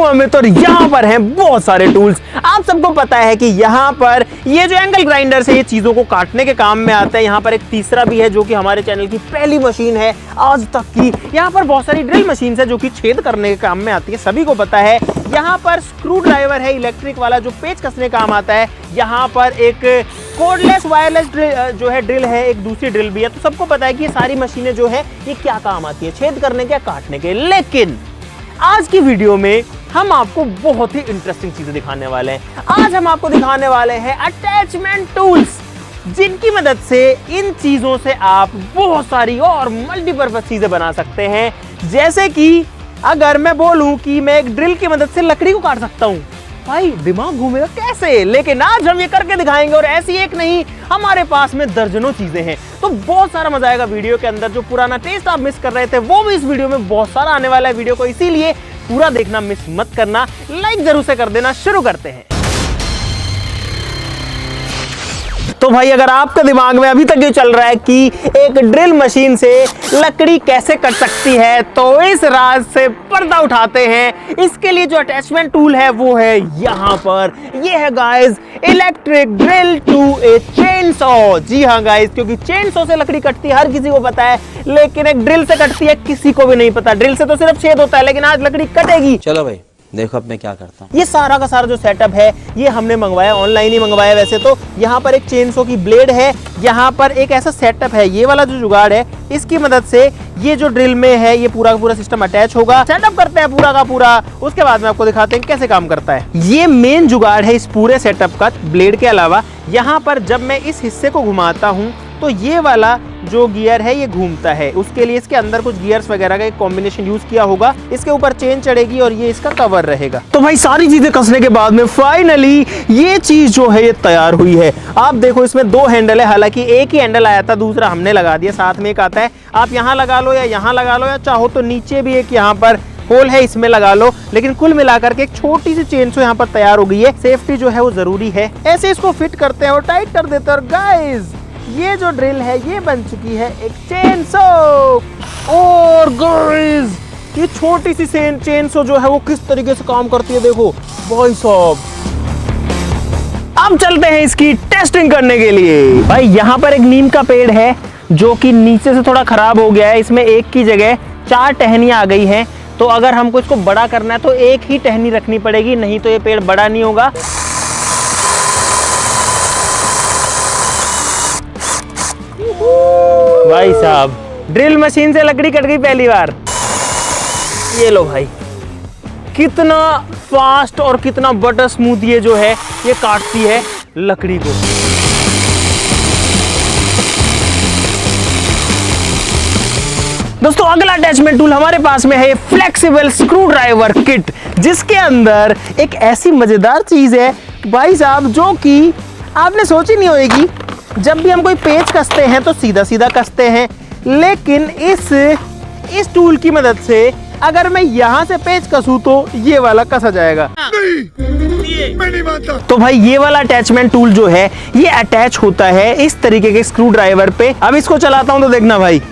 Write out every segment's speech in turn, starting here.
अमित और यहाँ पर हैं बहुत सारे टूल्स। आप सबको पता है कि यहाँ पर ये जो एंगल ग्राइंडर से ये चीजों को काटने के काम में आता है। यहाँ पर एक तीसरा भी है जो कि हमारे चैनल की पहली मशीन है आज तक की। यहाँ पर बहुत सारी ड्रिल मशीन है जो कि छेद करने के काम में आती है, सभी को पता है। यहाँ पर स्क्रू ड्राइवर है इलेक्ट्रिक वाला जो पेच कसने काम आता है। यहाँ पर एक कोडलेस वायरलेस जो है ड्रिल है, एक दूसरी ड्रिल भी है। तो सबको पता है कि ये सारी मशीनें जो है ये क्या काम आती है, छेद करने के, काटने के। लेकिन आज की वीडियो में हम आपको बहुत ही इंटरेस्टिंग चीजें दिखाने वाले हैं। आज हम आपको दिखाने वाले हैं अटैचमेंट टूल्स, जिनकी मदद से इन चीजों से आप बहुत सारी और मल्टीपर्पज चीजें बना सकते हैं। जैसे कि अगर मैं बोलूं कि मैं एक ड्रिल की मदद से लकड़ी को काट सकता हूं, भाई दिमाग घूमेगा कैसे। लेकिन आज हम ये करके दिखाएंगे और ऐसी एक नहीं, हमारे पास में दर्जनों चीजें हैं। तो बहुत सारा मजा आएगा वीडियो के अंदर। जो पुराना टेस्ट आप मिस कर रहे थे वो भी इस वीडियो में बहुत सारा आने वाला है वीडियो को, इसीलिए पूरा देखना मिस मत करना। लाइक जरूर से कर देना। शुरू करते हैं। तो भाई अगर आपके दिमाग में अभी तक ये चल रहा है कि एक ड्रिल मशीन से लकड़ी कैसे कट सकती है, तो इस राज से पर्दा उठाते हैं। इसके लिए जो अटैचमेंट टूल है वो है यहाँ पर। ये है guys electric drill to a chain saw. जी हाँ गाइस, क्योंकि चेन सॉ से लकड़ी कटती है हर किसी को पता है, लेकिन एक ड्रिल से कटती है किसी को भी नहीं पता। ड्रिल से तो सिर्फ छेद होता है, लेकिन आज लकड़ी कटेगी। चलो भाई देखो अब मैं क्या करता हूँ। ये सारा का सारा जो सेटअप है ये हमने मंगवाया, ऑनलाइन ही मंगवाया वैसे तो। यहाँ पर एक चेन सॉ की ब्लेड है, यहाँ पर एक ऐसा सेटअप है, ये वाला जो जुगाड़ है इसकी मदद से ये जो ड्रिल में है ये पूरा का पूरा सिस्टम अटैच होगा। सेटअप करते हैं पूरा का पूरा, उसके बाद में आपको दिखाते हैं कैसे काम करता है। ये मेन जुगाड़ है इस पूरे सेटअप का। ब्लेड के अलावा यहाँ पर जब मैं इस हिस्से को घुमाता हूँ तो ये वाला जो गियर है ये घूमता है। उसके लिए इसके अंदर कुछ गियर्स वगैरह का एक कॉम्बिनेशन यूज किया होगा। इसके ऊपर चेन चढ़ेगी और ये इसका कवर रहेगा। तो भाई सारी चीजें कसने के बाद में फाइनली ये चीज जो है ये तैयार हुई है। आप देखो इसमें दो हैंडल है, हालांकि एक ही हैंडल आया था, दूसरा हमने लगा दिया। साथ में एक आता है, आप यहाँ लगा लो या यहाँ लगा लो, या चाहो तो नीचे भी एक यहाँ पर होल है इसमें लगा लो। लेकिन कुल मिलाकर के एक छोटी सी चेन सॉ यहाँ पर तैयार हो गई है। सेफ्टी जो है वो जरूरी है। ऐसे इसको फिट करते हैं और टाइट कर देते हैं। और गाइस ये जो ड्रिल है ये बन चुकी है एक चेन सॉ। और गाइस ये छोटी सी चेन सॉ जो है वो किस तरीके से काम करती है देखो भाई साहब। अब चलते हैं इसकी टेस्टिंग करने के लिए। भाई यहाँ पर एक नीम का पेड़ है जो कि नीचे से थोड़ा खराब हो गया है। इसमें एक की जगह 4 टहनियां आ गई हैं। तो अगर हमको इसको बड़ा करना है तो एक ही टहनी रखनी पड़ेगी, नहीं तो ये पेड़ बड़ा नहीं होगा। भाई साहब ड्रिल मशीन से लकड़ी कट गई पहली बार। ये लो भाई, कितना फास्ट और कितना बटर स्मूथ ये जो है ये काटती है लकड़ी को। दोस्तों अगला अटैचमेंट टूल हमारे पास में है फ्लेक्सिबल स्क्रू ड्राइवर किट, जिसके अंदर एक ऐसी मजेदार चीज है भाई साहब जो कि आपने सोची नहीं होगी। जब भी हम कोई पेच कसते हैं तो सीधा सीधा कसते हैं, लेकिन इस टूल की मदद से अगर मैं यहाँ से पेच कसूं तो ये वाला कसा जाएगा। नहीं, मैं नहीं मानता। तो भाई ये वाला अटैचमेंट टूल जो है ये अटैच होता है इस तरीके के स्क्रू ड्राइवर पे। अब इसको चलाता हूं तो देखना भाई,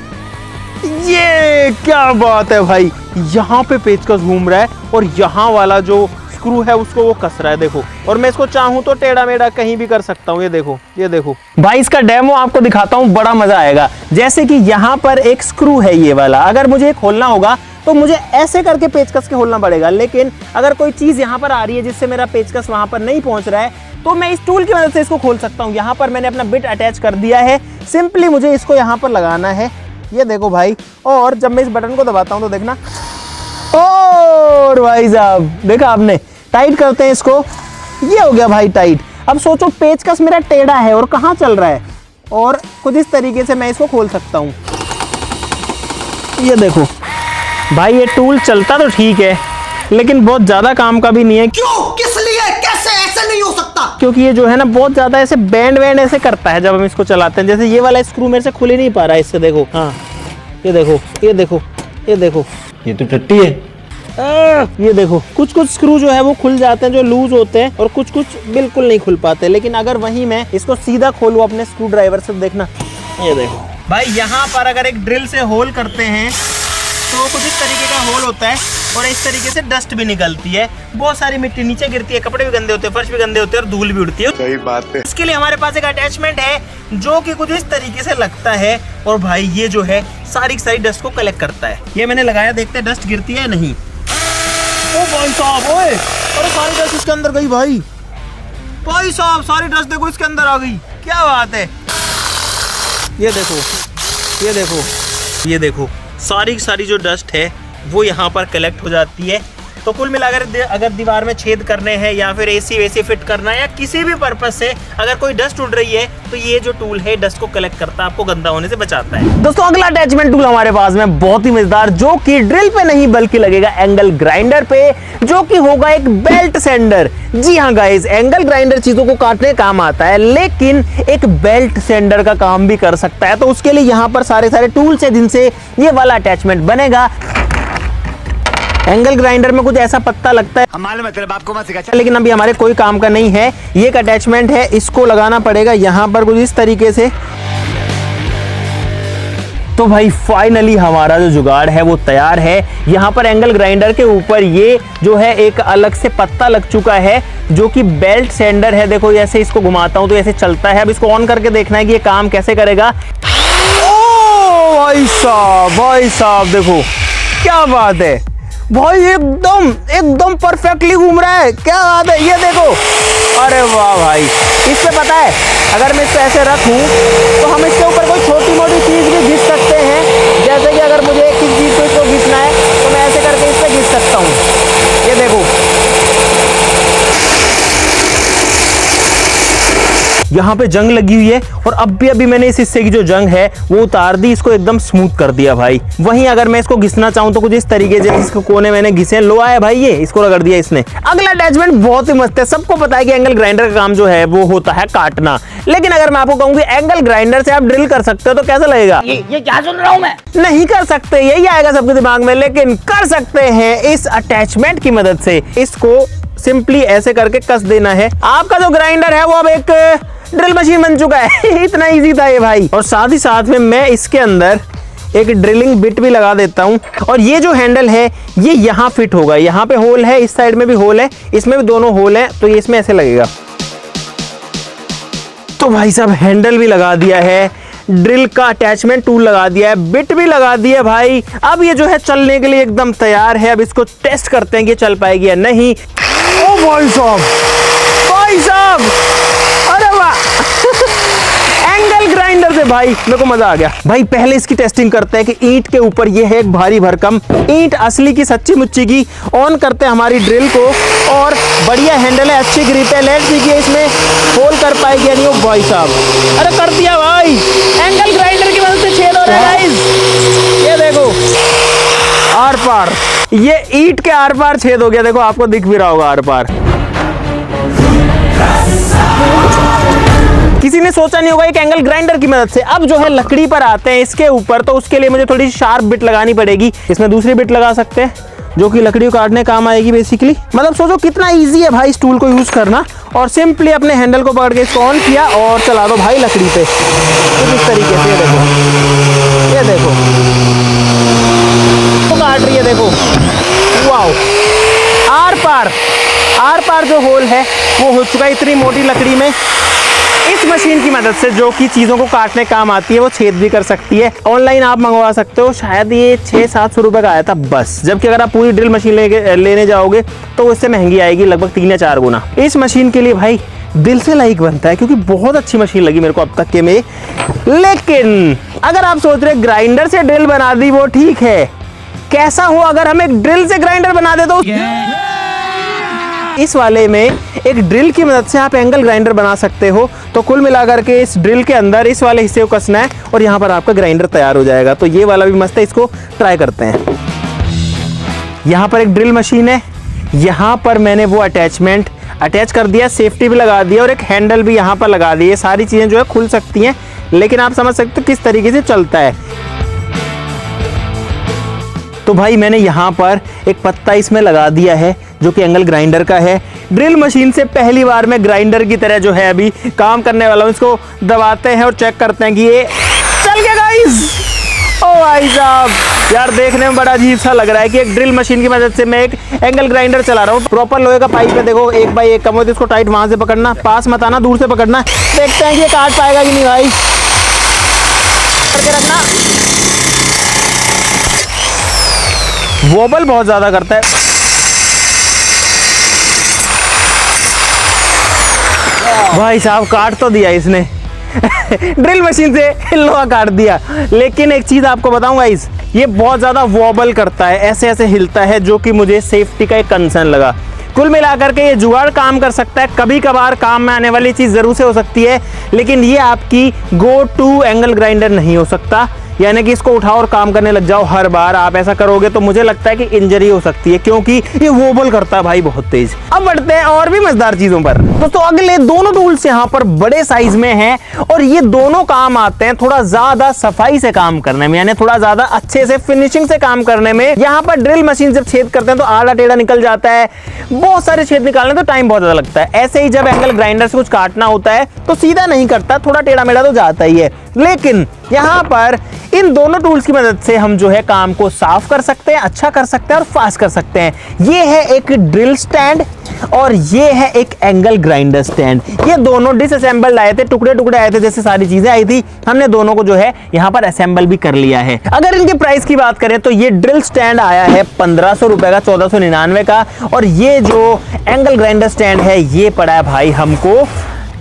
ये क्या बात है भाई। यहाँ पे पेचकस घूम रहा है और यहाँ वाला जो स्क्रू है उसको वो कस रहा है देखो। और मैं इसको चाहूं तो टेढ़ा मेढ़ा कहीं भी कर सकता हूँ। ये देखो, ये देखो भाई, इसका डेमो आपको दिखाता हूँ, बड़ा मजा आएगा। जैसे कि यहाँ पर एक स्क्रू है ये वाला, अगर मुझे खोलना होगा तो मुझे ऐसे करके पेचकस के खोलना पड़ेगा। लेकिन अगर कोई चीज यहाँ पर आ रही है जिससे मेरा पेचकस वहां पर नहीं पहुंच रहा है तो मैं इस टूल की मदद से इसको खोल सकता हूँ। यहाँ पर मैंने अपना बिट अटैच कर दिया है, सिंपली मुझे इसको यहाँ पर लगाना है। ये देखो भाई, और जब मैं इस बटन को दबाता हूँ तो देखना, और भाई साहब देखा आपने, टाइट करते हैं इसको, ये हो गया भाई टाइट। अब सोचो पेचकस मेरा टेढ़ा है और कहाँ चल रहा है, और कुछ इस तरीके से मैं इसको खोल सकता हूँ। ये देखो भाई, ये टूल चलता तो ठीक है लेकिन बहुत ज्यादा काम का भी नहीं है। क्यों, किस लिए, कैसे, ऐसे नहीं हो सकता। क्योंकि ये जो है ना बहुत ज्यादा ऐसे बैंड ऐसे करता है जब हम इसको चलाते हैं। जैसे ये वाला स्क्रू मेरे से खुल ही नहीं पा रहा है इससे, देखो। हाँ ये देखो, ये देखो, ये देखो, ये तो टट्टी है। ये देखो, कुछ कुछ स्क्रू जो है वो खुल जाते हैं जो लूज होते हैं, और कुछ कुछ बिल्कुल नहीं खुल पाते। लेकिन अगर वहीं मैं इसको सीधा खोलूं अपने स्क्रू ड्राइवर से, देखना, ये देखो भाई, यहाँ पर अगर एक ड्रिल से होल करते हैं तो कुछ इस तरीके का होल होता है। और इस तरीके से डस्ट भी निकलती है। बहुत सारी मिट्टी नीचे गिरती है, कपड़े भी गंदे होते हैं, फर्श भी गंदे होते हैं और धूल भी उड़ती है। सही बात है। इसके लिए हमारे पास एक अटैचमेंट है जो कि कुछ इस तरीके से लगता है और भाई ये जो है सारी डस्ट को कलेक्ट करता है। ये मैंने लगाया, देखते हैं डस्ट गिरती है नहीं। ओ भाई साहब, ओए अरे सारी डस्ट इसके अंदर गई भाई। भाई साहब सारी डस्ट देखो इसके अंदर आ गई, क्या बात है। ये देखो, ये देखो, ये देखो, सारी जो डस्ट है वो यहाँ पर कलेक्ट हो जाती है। तो कुल मिलाकर अगर दीवार में छेद करने हैं या फिर एसी वेसी फिट करना है या किसी भी पर्पस से अगर कोई डस्ट उड़ रही है तो ये जो टूल है डस्ट को कलेक्ट करता है, आपको गंदा होने से बचाता है। दोस्तों अगला अटैचमेंट टूल हमारे पास में बहुत ही मजेदार, जो कि ड्रिल पे नहीं बल्कि लगेगा एंगल ग्राइंडर पे, जो कि होगा एक बेल्ट सेंडर। जी हाँ गाइस, एंगल ग्राइंडर चीजों को काटने काम आता है लेकिन एक बेल्ट सेंडर का काम भी कर सकता है। तो उसके लिए यहाँ पर सारे टूल्स है जिनसे ये वाला अटैचमेंट बनेगा। एंगल ग्राइंडर में कुछ ऐसा पत्ता लगता है, हमारे मतलब आपको मत सिखा, लेकिन अभी हमारे कोई काम का नहीं है। ये एक अटैचमेंट है, इसको लगाना पड़ेगा यहाँ पर कुछ इस तरीके से। तो भाई फाइनली हमारा जो जुगाड़ है वो तैयार है। यहाँ पर एंगल ग्राइंडर के ऊपर ये जो है एक अलग से पत्ता लग चुका है जो कि बेल्ट सेंडर है। देखो ऐसे इसको घुमाता हूँ तो ऐसे चलता है। अब इसको ऑन करके देखना है कि ये काम कैसे करेगा। ओ भाई साहब देखो क्या बात है भाई, एकदम परफेक्टली घूम रहा है, क्या बात है। ये देखो, अरे वाह भाई। इस पे पता है अगर मैं इसको ऐसे रखूं तो हम इसके ऊपर कोई छोटी मोटी चीज भी घिस सकते हैं। जैसे कि अगर मुझे किसी चीज को इसको घिसना है तो मैं ऐसे करके इस पे घिस सकता हूँ। ये देखो, यहाँ पे जंग लगी हुई है और अभी मैंने इस हिस्से की जो जंग है वो उतार दी, इसको एकदम स्मूथ कर दिया भाई। वहीं अगर मैं इसको घिसना चाहूँ तो कुछ इस तरीके से इसको कोने मैंने घिसे, लो आया भाई, ये इसको रगड़ दिया इसने। अगला अटैचमेंट बहुत ही मस्त है। सबको पता है कि एंगल ग्राइंडर का काम जो है वो होता है काटना, लेकिन अगर मैं आपको कहूँ कि एंगल ग्राइंडर से आप ड्रिल कर सकते हो तो कैसा लगेगा? ये क्या सुन रहा हूँ मैं? नहीं कर सकते, यही आएगा सबके दिमाग में, लेकिन कर सकते हैं इस अटैचमेंट की मदद से। इसको सिंपली ऐसे करके कस देना है। आपका जो ग्राइंडर है वो अब एक ड्रिल मशीन बन चुका है। इतना इजी था ये भाई। और साथ ही साथ में मैं इसके अंदर एक ड्रिलिंग बिट भी लगा देता हूं और ये जो हैंडल है ये यहाँ फिट होगा। यहाँ पे होल है, इस साइड में भी होल है, इसमें भी दोनों होल है, तो ये इसमें ऐसे लगेगा। तो भाई साहब हैंडल भी लगा दिया है, ड्रिल का अटैचमेंट टूल लगा दिया है, बिट भी लगा दिया भाई। अब ये जो है चलने के लिए एकदम तैयार है। अब इसको टेस्ट करते हैं कि चल पाएगी या नहीं। ओ भाई साहब, भाई साहब, अरे वाह। एंगल ग्राइंडर से भाई मेरे को मजा आ गया। भाई पहले इसकी टेस्टिंग करते हैं कि ईंट के ऊपर ये है एक भारी भरकम ईंट, असली की सच्ची मुच्ची की। ऑन करते हैं हमारी ड्रिल को और बढ़िया हैंडल है, अच्छी ग्रिप है। लेट्स सी कि इसमें होल कर पाएगी या नहीं। ओ भाई साहब, अरे कर दिया भाई, एंगल ग्राइंडर की मदद से छेद हो रहा है गाइस। ये देखो आर पार, ये ईंट के आर पार छेद हो गया। देखो आपको दिख भी रहा होगा आर पार। किसी ने सोचा नहीं होगा एक एंगल ग्राइंडर की मदद से। अब जो है लकड़ी पर आते हैं इसके ऊपर, तो उसके लिए मुझे थोड़ी शार्प बिट लगानी पड़ेगी। इसमें दूसरी बिट लगा सकते हैं जो कि लकड़ी को काटने काम आएगी बेसिकली। मतलब सोचो कितना इजी है भाई इस टूल को यूज करना। और सिंपली अपने हैंडल को पकड़ के इसको ऑन किया और चला दो भाई लकड़ी पे इस तरीके से। ये देखो तो काट रही है, देखो वाओ। आर पार जो होल है वो हो चुका है इतनी मोटी लकड़ी में। इस मशीन की मदद से जो कि चीज़ों को काटने काम आती है वो छेद भी कर सकती है। ऑनलाइन आप मंगवा सकते हो, शायद ये 600-700 रुपये का आया था बस। जबकि अगर आप पूरी ड्रिल मशीन लेने जाओगे तो उससे महंगी आएगी लगभग 3 या 4 गुना। इस मशीन के लिए भाई दिल से लाइक बनता है क्योंकि बहुत अच्छी मशीन लगी मेरे को अब तक के में। लेकिन अगर आप सोच रहे ग्राइंडर से ड्रिल बना दी वो ठीक है, कैसा हो अगर हम एक ड्रिल से ग्राइंडर बना दे तो इस वाले में एक ड्रिल की मदद से आप एंगल ग्राइंडर बना सकते हो। तो कुल मिलाकर के इस ड्रिल के अंदर इस वाले हिस्से को कसना है और यहाँ पर आपका ग्राइंडर तैयार हो जाएगा। तो ये वाला भी मस्त है, इसको ट्राई करते हैं। यहाँ पर एक ड्रिल मशीन है, यहाँ पर मैंने वो अटैचमेंट अटैच कर दिया, सेफ्टी भी लगा दिया और एक हैंडल भी यहाँ पर लगा दी। ये सारी चीज़ें जो है खुल सकती हैं, लेकिन आप समझ सकते हो किस तरीके से चलता है। तो भाई मैंने यहाँ पर एक पत्ता इसमें लगा दिया है जो कि एंगल ग्राइंडर का है। ड्रिल मशीन से पहली बार मैं ग्राइंडर की तरह जो है अभी काम करने वाला हूँ। इसको दबाते हैं और चेक करते हैं कि ये चल गया गाइस। ओ भाई साहब, यार देखने में बड़ा अजीब सा लग रहा है कि एक ड्रिल मशीन की मदद से मैं एक एंगल ग्राइंडर चला रहा हूँ। प्रॉपर लोहे का पाइप है, देखो 1 बाई 1 कम हो, इसको टाइट वहां से पकड़ना, पास मत आना, दूर से पकड़ना। देखते हैं कि ये काट पाएगा कि नहीं भाई। करके रखना, वोबल बहुत ज्यादा करता है। भाई साहब काट तो दिया इसने ड्रिल मशीन से लोहा काट दिया। लेकिन एक चीज आपको बताऊं गाइस, ये बहुत ज्यादा वॉबल करता है, ऐसे ऐसे हिलता है, जो कि मुझे सेफ्टी का एक कंसर्न लगा। कुल मिलाकर के ये जुगाड़ काम कर सकता है, कभी कभार काम में आने वाली चीज जरूर से हो सकती है, लेकिन ये आपकी गो टू एंगल ग्राइंडर नहीं हो सकता। यानी कि इसको उठाओ और काम करने लग जाओ हर बार, आप ऐसा करोगे तो मुझे लगता है कि इंजरी हो सकती है, क्योंकि ये वोबल करता है भाई बहुत तेज। अब बढ़ते हैं और भी मजेदार चीजों पर। दोस्तों अगले दोनों टूल्स यहाँ पर बड़े साइज में हैं और ये दोनों काम आते हैं थोड़ा ज्यादा सफाई से काम करने में, यानी थोड़ा ज्यादा अच्छे से फिनिशिंग से काम करने में। यहाँ पर ड्रिल मशीन जब छेद करते हैं तो आड़ा टेढ़ा निकल जाता है, बहुत सारे छेद निकालने तो टाइम बहुत ज्यादा लगता है। ऐसे ही जब एंगल ग्राइंडर से कुछ काटना होता है तो सीधा नहीं करता, थोड़ा टेढ़ा मेढ़ा तो जाता ही है। लेकिन यहाँ पर इन दोनों टूल्स की मदद से हम जो है काम को साफ कर सकते हैं, अच्छा कर सकते हैं और फास्ट कर सकते हैं। ये है एक ड्रिल स्टैंड और ये है एक एंगल ग्राइंडर स्टैंड। ये दोनों डिसअसेंबल्ड आए थे, टुकड़े टुकड़े आए थे, जैसे सारी चीजें आई थी, हमने दोनों को जो है यहाँ पर असेंबल भी कर लिया है। अगर इनके प्राइस की बात करें तो ये ड्रिल स्टैंड आया है 1500 रुपए का, 1499 का, और ये जो एंगल ग्राइंडर स्टैंड है ये पड़ा है भाई हमको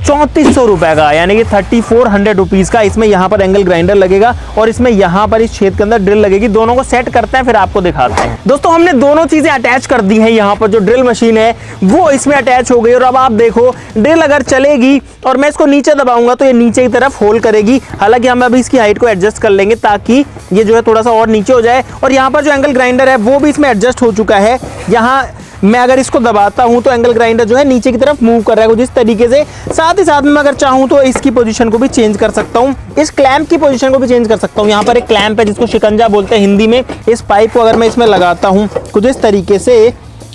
3400 रुपए का, यानी कि 3400 रुपीज का। इसमें यहाँ पर एंगल ग्राइंडर लगेगा और इसमें यहाँ पर इस छेद के अंदर ड्रिल लगेगी। दोनों को सेट करते हैं फिर आपको दिखाते हैं। दोस्तों हमने दोनों चीजें अटैच कर दी हैं, यहाँ पर जो ड्रिल मशीन है वो इसमें अटैच हो गई और अब आप देखो ड्रिल अगर चलेगी और मैं इसको नीचे दबाऊंगा तो ये नीचे की तरफ होल करेगी। हालांकि हम अभी इसकी हाइट को एडजस्ट कर लेंगे ताकि ये जो है थोड़ा सा और नीचे हो जाए। और यहाँ पर जो एंगल ग्राइंडर है वो भी इसमें एडजस्ट हो चुका है। यहाँ मैं अगर इसको दबाता हूं तो एंगल ग्राइंडर जो है नीचे की तरफ मूव कर रहा है कुछ इस तरीके से। साथ ही साथ में अगर चाहूं तो इसकी पोजीशन को भी चेंज कर सकता हूं, इस क्लैंप की पोजीशन को भी चेंज कर सकता हूं। यहाँ पर एक क्लैंप है जिसको शिकंजा बोलते हैं हिंदी में। इस पाइप को अगर मैं इसमें लगाता हूं कुछ इस तरीके से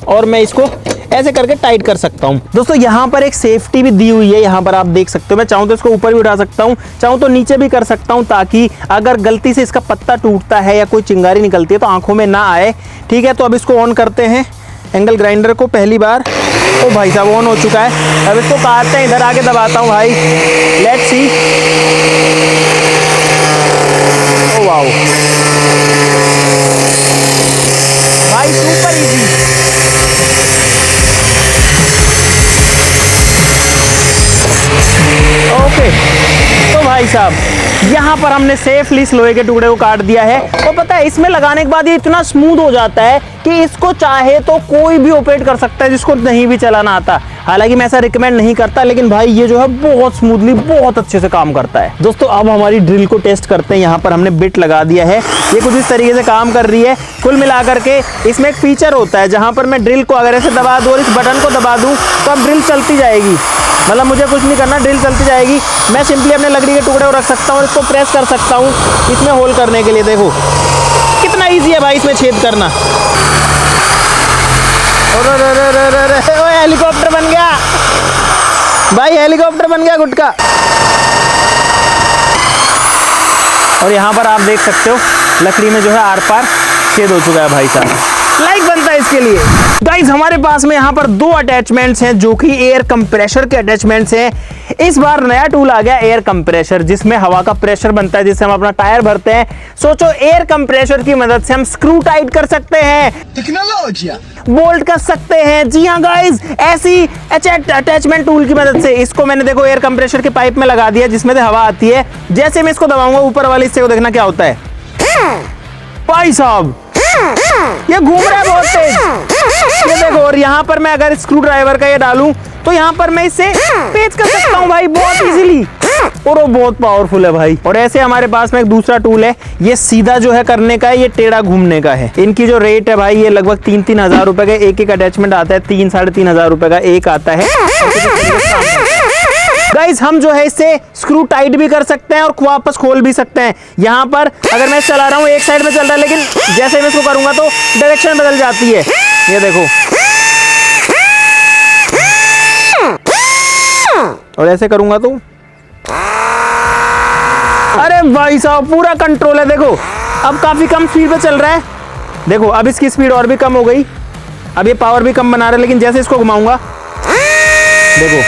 और मैं इसको ऐसे करके टाइट कर सकता हूं। दोस्तों यहाँ पर एक सेफ्टी भी दी हुई है, यहाँ पर आप देख सकते हो। मैं चाहूं तो इसको ऊपर भी उठा सकता हूं, चाहूं तो नीचे भी कर सकता हूं, ताकि अगर गलती से इसका पत्ता टूटता है या कोई चिंगारी निकलती है तो आंखों में ना आए। ठीक है, तो अब इसको ऑन करते हैं एंगल ग्राइंडर को पहली बार। ओ भाई साहब ऑन हो चुका है। अब इसको काटते हैं, इधर आके दबाता हूँ भाई, लेट्स सी। ओ वाओ भाई सुपर इजी। ओके तो भाई साहब यहाँ पर हमने सेफली इस लोहे के टुकड़े को काट दिया है। और पता है इसमें लगाने के बाद ये इतना स्मूथ हो जाता है कि इसको चाहे तो कोई भी ऑपरेट कर सकता है जिसको नहीं भी चलाना आता। हालांकि मैं ऐसा रिकमेंड नहीं करता, लेकिन भाई ये जो है बहुत स्मूथली बहुत अच्छे से काम करता है। दोस्तों अब हमारी ड्रिल को टेस्ट करते हैं। यहाँ पर हमने बिट लगा दिया है, ये कुछ इस तरीके से काम कर रही है। कुल मिलाकर के इसमें एक फीचर होता है जहाँ पर मैं ड्रिल को अगर ऐसे दबा दूँ और इस बटन को दबा दूँ तो अब ड्रिल चलती जाएगी, मतलब मुझे कुछ नहीं करना, ड्रिल चलती जाएगी। मैं सिंपली अपने लकड़ी के टुकड़े को रख सकता हूँ और इसको प्रेस कर सकता हूँ इसमें होल करने के लिए। देखो कितना इजी है भाई इसमें छेद करना। हेलीकॉप्टर बन गया भाई, हेलीकॉप्टर बन गया गुटका। और यहाँ पर आप देख सकते हो लकड़ी में जो है आर पार छेद हो चुका है भाई साहब। लाइक बनता है इसके लिए। गाइस हमारे पास में यहाँ पर दो अटैचमेंट्स हैं जो कि एयर कंप्रेशर के अटैचमेंट्स हैं। इस बार नया टूल आ गया एयर कंप्रेशर, जिसमें हवा का प्रेशर बनता है जिससे हम अपना टायर भरते हैं। सोचो एयर कंप्रेशर की मदद से हम स्क्रू टाइट कर सकते हैं, टेक्नोलॉजी बोल्ट कर सकते हैं। जी हाँ गाइस, ऐसी अटैचमेंट टूल की मदद से इसको मैंने देखो एयर कंप्रेशर के पाइप में लगा दिया जिसमें से हवा आती है। जैसे मैं इसको दबाऊंगा ऊपर वाले हिस्से को देखना क्या होता है भाई साहब, ये घूम रहा है बहुत तेज। ये देखो, और यहाँ पर मैं अगर स्क्रू ड्राइवर का ये डालूं तो यहाँ पर मैं इससे पेच कर सकता हूँ भाई बहुत इजीली, और वो बहुत पावरफुल है भाई। और ऐसे हमारे पास में एक दूसरा टूल है, ये सीधा जो है करने का है, ये टेढ़ा घूमने का है। इनकी जो रेट है भाई ये लगभग 3-3 हजार रुपए का एक एक अटैचमेंट आता है, 3-3.5 हजार रुपए का एक आता है। गाइस हम जो है इससे स्क्रू टाइट भी कर सकते हैं और वापस खोल भी सकते हैं। यहाँ पर अगर मैं चला रहा हूँ एक साइड में चल रहा है, लेकिन जैसे मैं इसको करूंगा तो डायरेक्शन बदल जाती है। ये देखो, और ऐसे करूंगा तो अरे भाई साहब पूरा कंट्रोल है। देखो अब काफी कम स्पीड पे चल रहा है। देखो अब इसकी स्पीड और भी कम हो गई, अब ये पावर भी कम बना रहा है, लेकिन जैसे इसको घुमाऊंगा देखो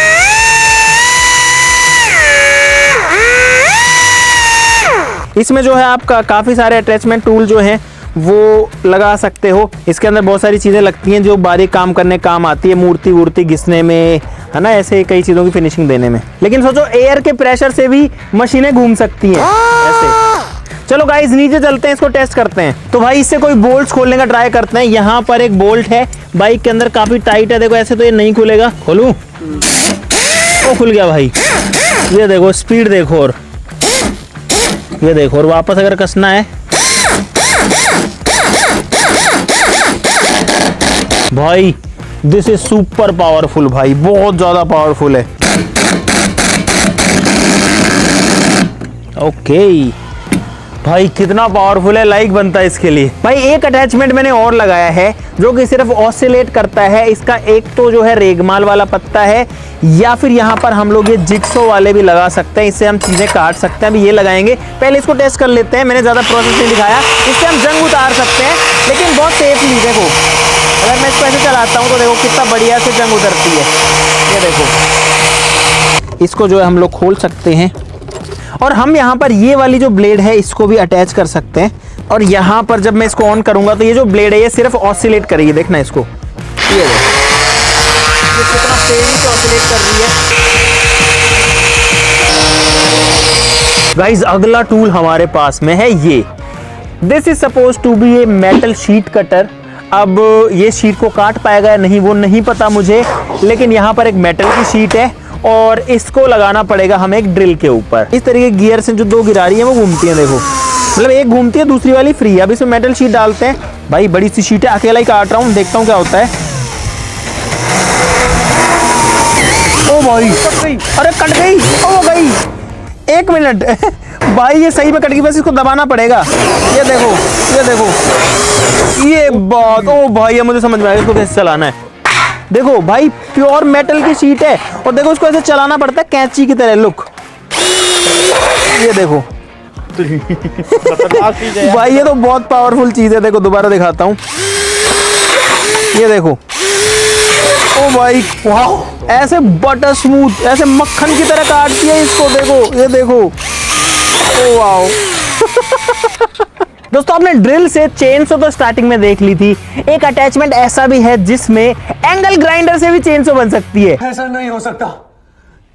इसमें जो है आपका काफी सारे अटैचमेंट टूल जो हैं वो लगा सकते हो। इसके अंदर बहुत सारी चीजें लगती हैं जो बारीक काम करने काम आती है, मूर्ति वूर्ति घिसने में, है ना, ऐसे कई चीजों की फिनिशिंग देने में। लेकिन सोचो एयर के प्रेशर से भी मशीनें घूम सकती हैं ऐसे। चलो गाइस नीचे चलते हैं, इसको टेस्ट करते हैं। तो भाई इससे कोई बोल्ट्स खोलने का ट्राई करते हैं। यहाँ पर एक बोल्ट है बाइक के अंदर, काफी टाइट है, देखो ऐसे तो ये नहीं खुलेगा। खोलूं? ओ खुल गया भाई, ये देखो स्पीड देखो, और ये देखो, और वापस अगर कसना है भाई, दिस इज सुपर पावरफुल भाई, बहुत ज्यादा पावरफुल है। ओके भाई कितना पावरफुल है, लाइक बनता है इसके लिए। भाई एक अटैचमेंट मैंने और लगाया है जो कि सिर्फ ऑसिलेट करता है। इसका एक तो जो है रेगमाल वाला पत्ता है, या फिर यहाँ पर हम लोग ये जिक्सो वाले भी लगा सकते हैं, इससे हम चीजें काट सकते हैं। अभी ये लगाएंगे, पहले इसको टेस्ट कर लेते हैं। मैंने ज्यादा प्रोसेस नहीं दिखाया, इससे हम जंग उतार सकते हैं, लेकिन बहुत सेफली। देखो अगर मैं इसको ऐसे चलाता हूँ तो देखो कितना बढ़िया से जंग उतरती है। ये देखो, इसको जो है हम लोग खोल सकते हैं, और हम यहाँ पर ये वाली जो ब्लेड है इसको भी अटैच कर सकते हैं। और यहाँ पर जब मैं इसको ऑन करूंगा तो ये जो ब्लेड है ये सिर्फ ऑसिलेट करेगी, देखना इसको, ये कितना तेजी से ऑसिलेट कर रही है। गाइस अगला टूल हमारे पास में है ये, this is suppose to be a metal sheet cutter. अब ये शीट को काट पाएगा या नहीं वो नहीं पता मुझे, लेकिन यहाँ पर एक मेटल की शीट है और इसको लगाना पड़ेगा हमें एक ड्रिल के ऊपर। इस तरीके की गियर से जो दो गिरारी है वो घूमती है, देखो मतलब एक घूमती है दूसरी वाली फ्री है। अब इसमें मेटल शीट डालते हैं। भाई बड़ी सी शीट है, अकेला ही काट रहा हूँ, देखता हूँ क्या होता है। ओ भाई अरे कट गई, ओ गई, एक मिनट भाई ये सही में कट गई, बस इसको दबाना पड़ेगा। ये देखो ये देखो, ये बात, ओ भाई ये मुझे समझ में आया इसको कैसे चलाना है। देखो भाई प्योर मेटल की शीट है, और देखो इसको ऐसे चलाना पड़ता है कैंची की तरह। लुक ये देखो भाई ये तो बहुत पावरफुल चीज है। देखो दोबारा दिखाता हूँ, ये देखो, ओ भाई वाह, ऐसे बटर स्मूथ, ऐसे मक्खन की तरह काटती है इसको। देखो ये देखो, ओ वाओ दोस्तों आपने ड्रिल से चेनसो तो स्टार्टिंग में देख ली थी, एक अटैचमेंट ऐसा भी है जिसमें एंगल ग्राइंडर से भी चेनसो बन सकती है। ऐसा नहीं हो सकता,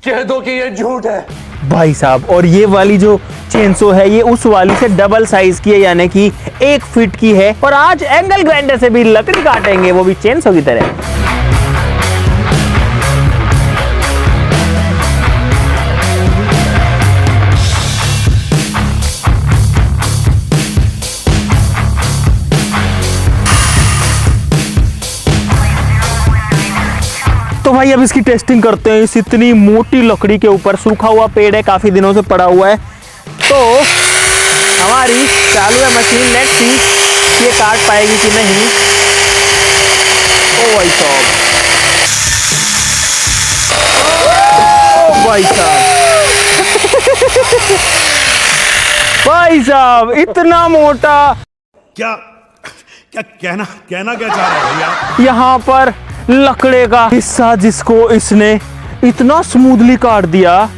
कह दो कि ये झूठ है भाई साहब। और ये वाली जो चेनसो है ये उस वाली से डबल साइज की है, यानी कि 1 फीट की है। और आज एंगल ग्राइंडर से भी लकड़ी काटेंगे, वो भी चेनसो की तरह। तो भाई अब इसकी टेस्टिंग करते हैं। इस इतनी मोटी लकड़ी के ऊपर, सूखा हुआ पेड़ है, काफी दिनों से पड़ा हुआ है, तो हमारी चालू है मशीन। लेट्स सी ये काट पाएगी कि नहीं। ओ भाई साहब, ओ भाई साहब भाई साहब इतना मोटा, क्या क्या कहना क्या चाह रहे हैं भैया? यहाँ पर लकड़े का हिस्सा जिसको इसने इतना स्मूथली काट दिया,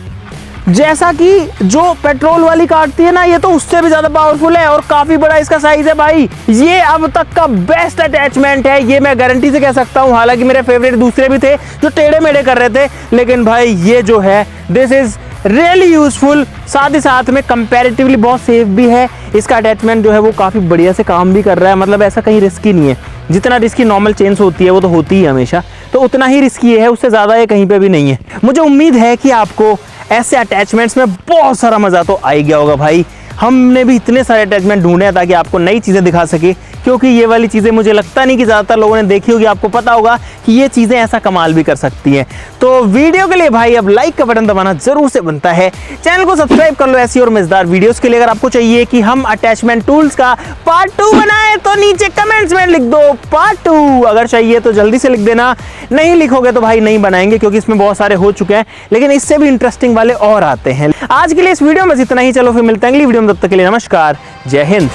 जैसा कि जो पेट्रोल वाली काटती है ना, ये तो उससे भी ज्यादा पावरफुल है, और काफी बड़ा इसका साइज है भाई। ये अब तक का बेस्ट अटैचमेंट है, ये मैं गारंटी से कह सकता हूँ। हालांकि मेरे फेवरेट दूसरे भी थे जो टेढ़े मेढ़े कर रहे थे, लेकिन भाई ये जो है दिस इज रियली यूजफुल। साथ ही साथ में कंपैरेटिवली बहुत सेफ भी है। इसका अटैचमेंट जो है वो काफी बढ़िया से काम भी कर रहा है, मतलब ऐसा कहीं रिस्की नहीं है। जितना रिस्की नॉर्मल चेन्स होती है वो तो होती ही हमेशा, तो उतना ही रिस्की है, उससे ज्यादा ये कहीं पे भी नहीं है। मुझे उम्मीद है कि आपको ऐसे अटैचमेंट्स में बहुत सारा मजा तो आ ही गया होगा भाई। हमने भी इतने सारे अटैचमेंट ढूंढे हैं ताकि आपको नई चीजें दिखा सके, क्योंकि ये वाली चीजें मुझे लगता नहीं कि ज्यादातर लोगों ने देखी होगी। आपको पता होगा कि ये चीजें ऐसा कमाल भी कर सकती हैं। तो वीडियो के लिए भाई अब लाइक का बटन दबाना जरूर से बनता है। चैनल को सब्सक्राइब कर लो ऐसी और मजेदार वीडियोस के लिए। अगर आपको चाहिए कि हम अटैचमेंट टूल्स का पार्ट 2 बनाए तो नीचे कमेंट्स में लिख दो पार्ट 2। अगर चाहिए तो जल्दी से लिख देना, नहीं लिखोगे तो भाई नहीं बनाएंगे, क्योंकि इसमें बहुत सारे हो चुके हैं, लेकिन इससे भी इंटरेस्टिंग वाले और आते हैं। आज के लिए इस वीडियो में इतना ही। चलो फिर मिलते हैं अगली वीडियो में, तब तक के लिए नमस्कार, जय हिंद।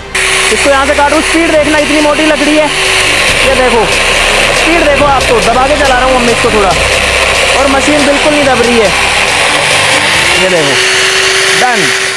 इसको यहाँ से काटूँ, स्पीड देखना, इतनी मोटी लकड़ी है। ये देखो स्पीड देखो, आप तो दबा के चला रहा हूँ मैं इसको थोड़ा, और मशीन बिल्कुल नहीं दब रही है। ये देखो, डन।